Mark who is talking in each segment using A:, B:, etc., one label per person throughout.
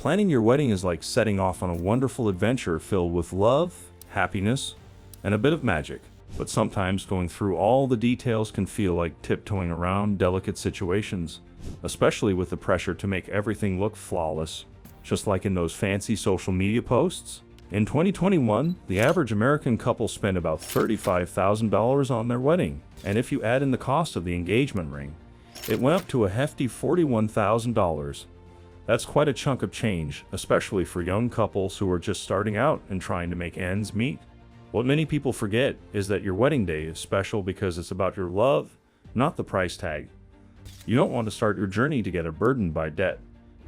A: Planning your wedding is like setting off on a wonderful adventure filled with love, happiness, and a bit of magic. But sometimes going through all the details can feel like tiptoeing around delicate situations, especially with the pressure to make everything look flawless, just like in those fancy social media posts. In 2021, the average American couple spent about $35,000 on their wedding, and if you add in the cost of the engagement ring, it went up to a hefty $41,000. That's quite a chunk of change, especially for young couples who are just starting out and trying to make ends meet. What many people forget is that your wedding day is special because it's about your love, not the price tag. You don't want to start your journey together burdened by debt.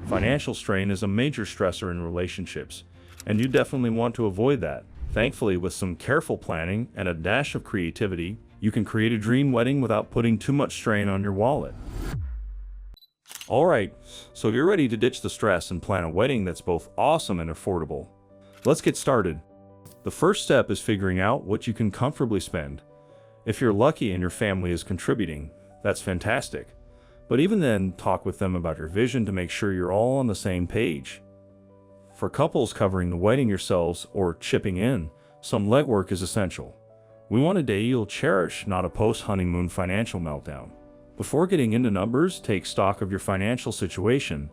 A: Financial strain is a major stressor in relationships, and you definitely want to avoid that. Thankfully, with some careful planning and a dash of creativity, you can create a dream wedding without putting too much strain on your wallet. Alright, so you're ready to ditch the stress and plan a wedding that's both awesome and affordable. Let's get started. The first step is figuring out what you can comfortably spend. If you're lucky and your family is contributing, that's fantastic. But even then, talk with them about your vision to make sure you're all on the same page. For couples covering the wedding yourselves or chipping in, some legwork is essential. We want a day you'll cherish, not a post-honeymoon financial meltdown. Before getting into numbers, take stock of your financial situation,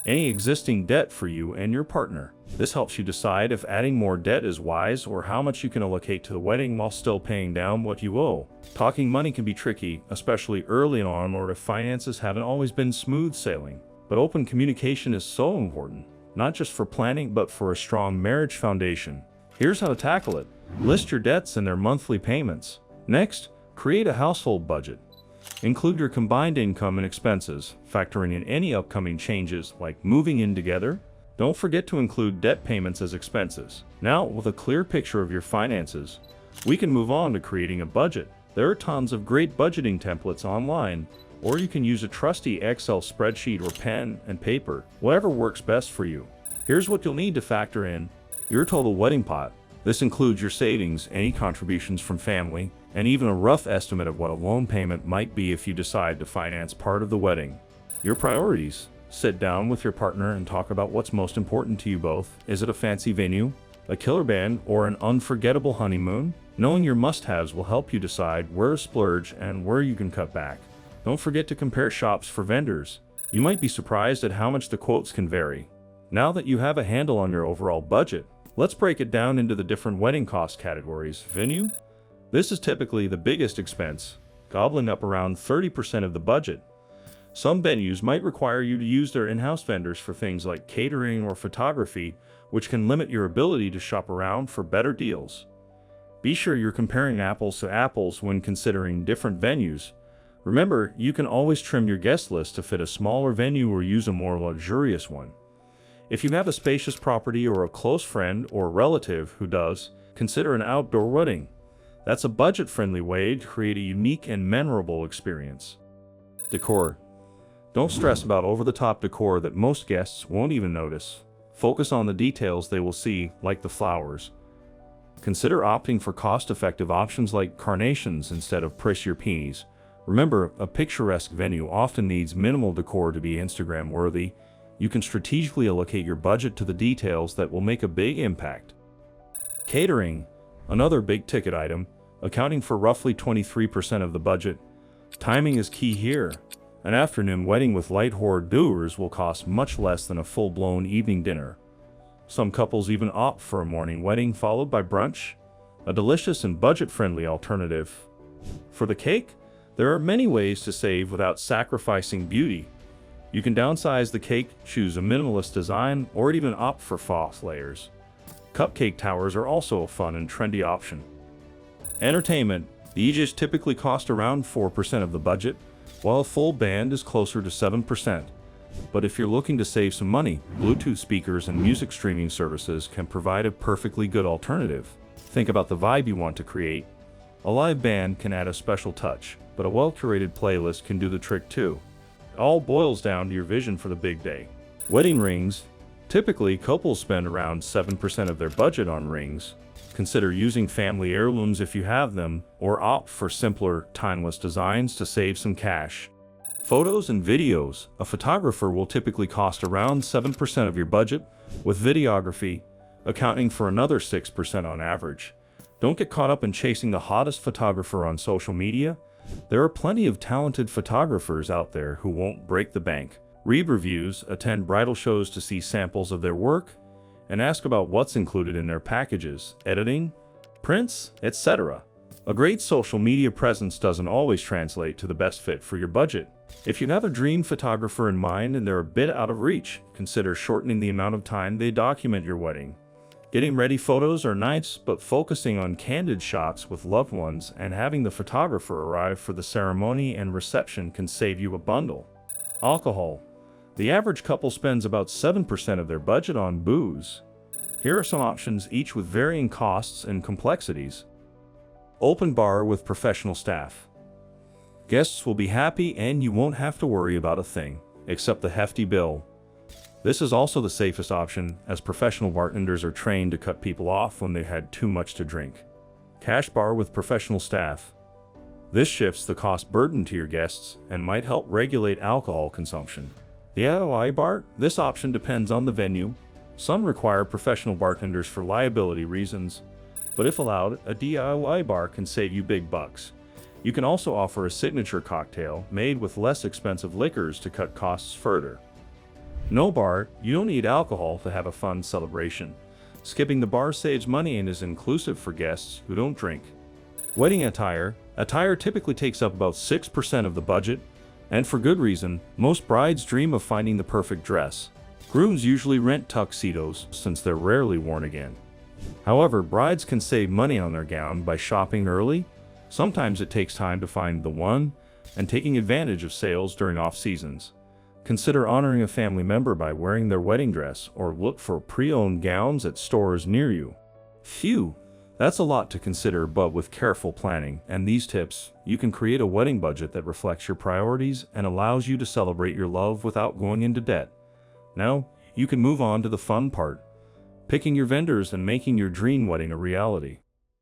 A: any existing debt for you and your partner. This helps you decide if adding more debt is wise or how much you can allocate to the wedding while still paying down what you owe. Talking money can be tricky, especially early on or if finances haven't always been smooth sailing. But open communication is so important, not just for planning but for a strong marriage foundation. Here's how to tackle it. List your debts and their monthly payments. Next, create a household budget. Include your combined income and expenses, factoring in any upcoming changes like moving in together. Don't forget to include debt payments as expenses. Now, with a clear picture of your finances, we can move on to creating a budget. There are tons of great budgeting templates online, or you can use a trusty Excel spreadsheet or pen and paper, whatever works best for you. Here's what you'll need to factor in: your total wedding pot. This includes your savings, any contributions from family, and even a rough estimate of what a loan payment might be if you decide to finance part of the wedding. Your priorities. Sit down with your partner and talk about what's most important to you both. Is it a fancy venue, a killer band, or an unforgettable honeymoon? Knowing your must-haves will help you decide where to splurge and where you can cut back. Don't forget to compare shops for vendors. You might be surprised at how much the quotes can vary. Now that you have a handle on your overall budget, let's break it down into the different wedding cost categories. Venue? This is typically the biggest expense, gobbling up around 30% of the budget. Some venues might require you to use their in-house vendors for things like catering or photography, which can limit your ability to shop around for better deals. Be sure you're comparing apples to apples when considering different venues. Remember, you can always trim your guest list to fit a smaller venue or use a more luxurious one. If you have a spacious property or a close friend or relative who does, consider an outdoor wedding. That's a budget-friendly way to create a unique and memorable experience. Decor. Don't stress about over-the-top decor that most guests won't even notice. Focus on the details they will see, like the flowers. Consider opting for cost-effective options like carnations instead of pricier peonies. Remember, a picturesque venue often needs minimal decor to be Instagram-worthy. You can strategically allocate your budget to the details that will make a big impact. Catering. Another big-ticket item, accounting for roughly 23% of the budget. Timing is key here. An afternoon wedding with light hors d'oeuvres will cost much less than a full-blown evening dinner. Some couples even opt for a morning wedding followed by brunch, a delicious and budget-friendly alternative. For the cake, there are many ways to save without sacrificing beauty. You can downsize the cake, choose a minimalist design, or even opt for false layers. Cupcake towers are also a fun and trendy option. Entertainment. These typically cost around 4% of the budget, while a full band is closer to 7%. But if you're looking to save some money, Bluetooth speakers and music streaming services can provide a perfectly good alternative. Think about the vibe you want to create. A live band can add a special touch, but a well-curated playlist can do the trick too. It all boils down to your vision for the big day. Wedding rings. Typically, couples spend around 7% of their budget on rings. Consider using family heirlooms if you have them, or opt for simpler, timeless designs to save some cash. Photos and videos. A photographer will typically cost around 7% of your budget, with videography accounting for another 6% on average. Don't get caught up in chasing the hottest photographer on social media. There are plenty of talented photographers out there who won't break the bank. Read reviews, attend bridal shows to see samples of their work, and ask about what's included in their packages, editing, prints, etc. A great social media presence doesn't always translate to the best fit for your budget. If you have a dream photographer in mind and they're a bit out of reach, consider shortening the amount of time they document your wedding. Getting ready photos are nice, but focusing on candid shots with loved ones and having the photographer arrive for the ceremony and reception can save you a bundle. Alcohol. The average couple spends about 7% of their budget on booze. Here are some options, each with varying costs and complexities. Open bar with professional staff. Guests will be happy and you won't have to worry about a thing, except the hefty bill. This is also the safest option, as professional bartenders are trained to cut people off when they had too much to drink. Cash bar with professional staff. This shifts the cost burden to your guests and might help regulate alcohol consumption. The DIY bar? This option depends on the venue. Some require professional bartenders for liability reasons, but if allowed, a DIY bar can save you big bucks. You can also offer a signature cocktail made with less expensive liquors to cut costs further. No bar. You don't need alcohol to have a fun celebration. Skipping the bar saves money and is inclusive for guests who don't drink. Wedding attire. Attire typically takes up about 6% of the budget, and for good reason. Most brides dream of finding the perfect dress. Grooms usually rent tuxedos since they're rarely worn again. However, brides can save money on their gown by shopping early. Sometimes it takes time to find the one, and taking advantage of sales during off-seasons. Consider honoring a family member by wearing their wedding dress, or look for pre-owned gowns at stores near you. Phew, that's a lot to consider, but with careful planning and these tips, you can create a wedding budget that reflects your priorities and allows you to celebrate your love without going into debt. Now, you can move on to the fun part: picking your vendors and making your dream wedding a reality.